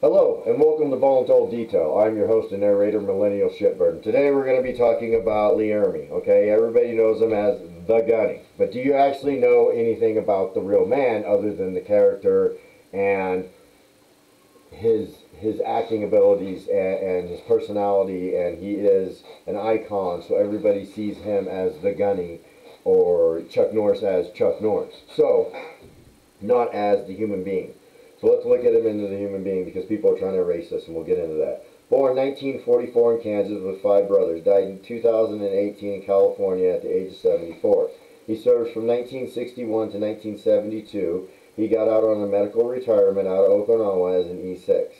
Hello, and welcome to Voluntold Detail. I'm your host and narrator, Millennial Shitbird. Today we're going to be talking about Lee Ermey, okay? Everybody knows him as the Gunny. But do you actually know anything about the real man other than the character and his acting abilities and his personality? And he is an icon, so everybody sees him as the Gunny, or Chuck Norris as Chuck Norris. So, not as the human being. So let's look at him into the human being, because people are trying to erase us, and we'll get into that. Born 1944 in Kansas with 5 brothers. Died in 2018 in California at the age of 74. He served from 1961 to 1972. He got out on a medical retirement out of Okinawa as an E6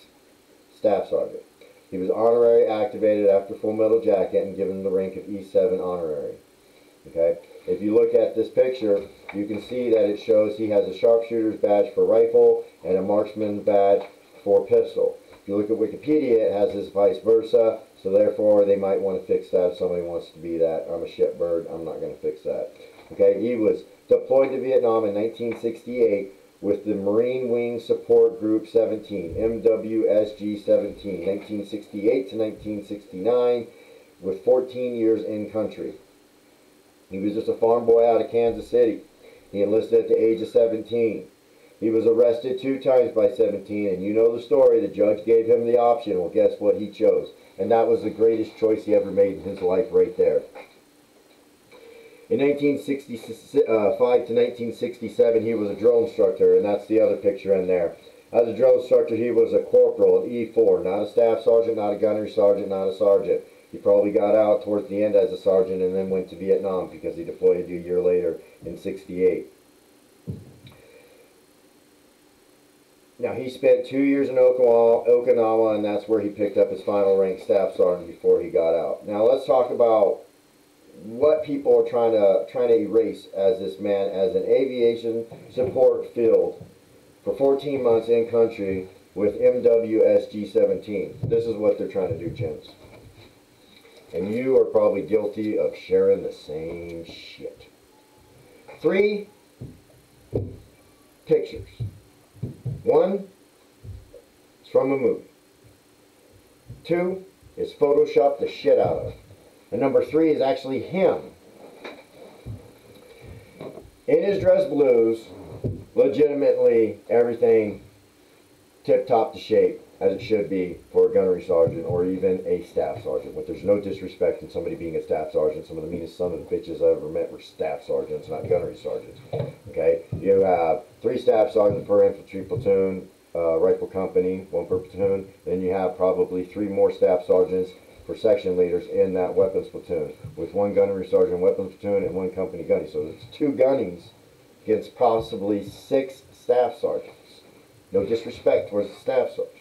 staff sergeant. He was honorary activated after Full Metal Jacket and given the rank of E7 honorary. Okay, if you look at this picture, you can see that it shows he has a sharpshooter's badge for rifle and a marksman's badge for pistol. If you look at Wikipedia, it has this vice versa, so therefore they might want to fix that if somebody wants to be that. I'm a shitbird, I'm not going to fix that. Okay, he was deployed to Vietnam in 1968 with the Marine Wing Support Group 17, MWSG 17, 1968 to 1969, with 14 years in country. He was just a farm boy out of Kansas City. He enlisted at the age of 17. He was arrested 2 times by 17, and you know the story. The judge gave him the option. Well, guess what he chose? And that was the greatest choice he ever made in his life right there. In 1965 to 1967, he was a drill instructor, and that's the other picture in there. As a drill instructor, he was a corporal, an E4, not a staff sergeant, not a gunnery sergeant, not a sergeant. He probably got out towards the end as a sergeant and then went to Vietnam because he deployed a year later in 68. Now, he spent 2 years in Okinawa, and that's where he picked up his final rank staff sergeant before he got out. Now, let's talk about what people are trying to erase as this man as an aviation support field for 14 months in country with MWSG 17. This is what they're trying to do, gents. And you are probably guilty of sharing the same shit. 3 pictures. 1 is from a movie. 2 is photoshopped the shit out of. And number 3 is actually him. In his dress blues, legitimately everything tip-top to shape, as it should be for a gunnery sergeant or even a staff sergeant. But there's no disrespect in somebody being a staff sergeant. Some of the meanest son of the bitches I ever met were staff sergeants, not gunnery sergeants. Okay, you have 3 staff sergeants per infantry platoon, rifle company, 1 per platoon. Then you have probably 3 more staff sergeants for section leaders in that weapons platoon, with 1 gunnery sergeant weapons platoon and 1 company gunny. So it's 2 gunnies against possibly 6 staff sergeants. No disrespect towards the staff sergeant.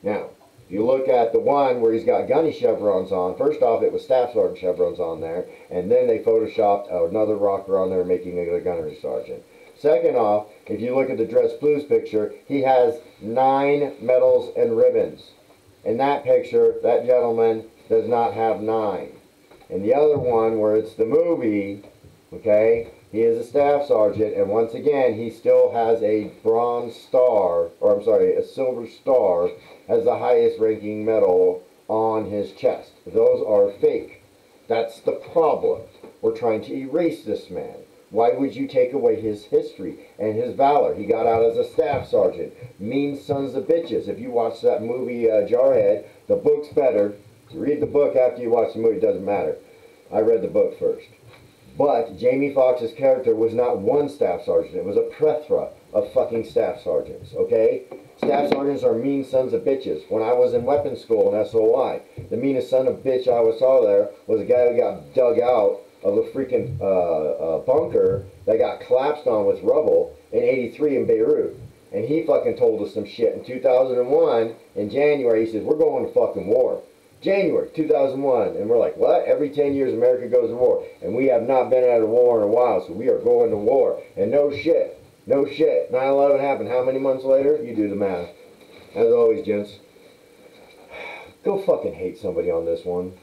Now, if you look at the one where he's got gunny chevrons on, first off, it was staff sergeant chevrons on there, and then they photoshopped another rocker on there making it a gunnery sergeant. Second off, if you look at the dress blues picture, he has 9 medals and ribbons. In that picture, that gentleman does not have 9. In the other one, where it's the movie, okay, he is a staff sergeant, and once again, he still has a bronze star, or I'm sorry, a silver star as the highest ranking medal on his chest. Those are fake. That's the problem. We're trying to erase this man. Why would you take away his history and his valor? He got out as a staff sergeant. Mean sons of bitches. If you watch that movie Jarhead, the book's better. You read the book after you watch the movie, it doesn't matter. I read the book first. But Jamie Foxx's character was not 1 staff sergeant. It was a plethora of fucking staff sergeants, okay? Staff sergeants are mean sons of bitches. When I was in weapons school in SOI, the meanest son of bitch I saw there was a guy who got dug out of a freaking bunker that got collapsed on with rubble in '83 in Beirut. And he fucking told us some shit. In 2001, in January, he says, we're going to fucking war. January 2001, and we're like, what? Every 10 years America goes to war, and we have not been at a war in a while, so we are going to war. And no shit, 9/11 happened how many months later? You do the math. As always, gents, go fucking hate somebody on this one.